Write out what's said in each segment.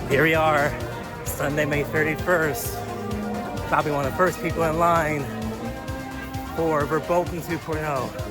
Here we are, Sunday, May 31st. Probably one of the first people in line for Verbolten 2.0.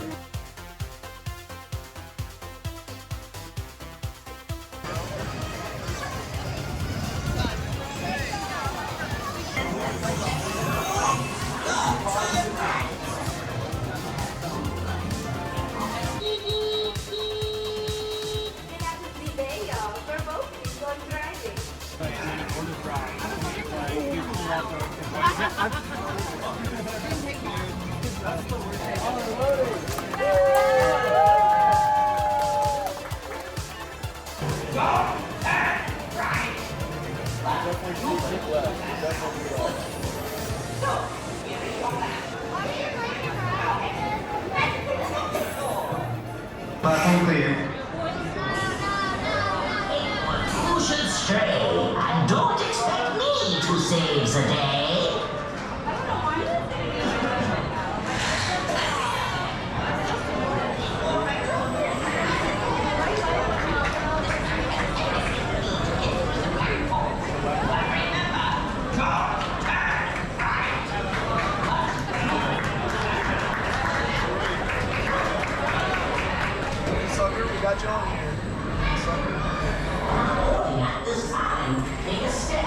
Platform clear. Who should stray? Don't expect me to save the day. Sucker, we got you on here. Sucker. At this time, take a step.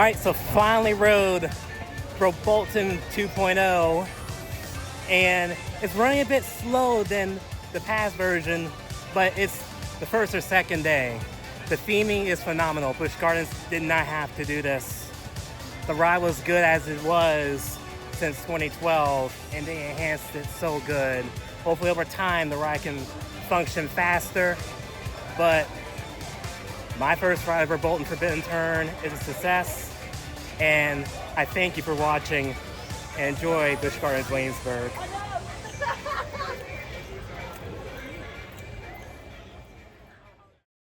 All right, so finally rode Verbolten 2.0, and it's running a bit slow than the past version, but it's the first or second day. The theming is phenomenal. Busch Gardens did not have to do this. The ride was good as it was, since 2012, and they enhanced it so good. Hopefully over time the ride can function faster, but my first ride of Verbolten Forbidden Turn is a success, and I thank you for watching, and enjoy Busch Gardens Williamsburg.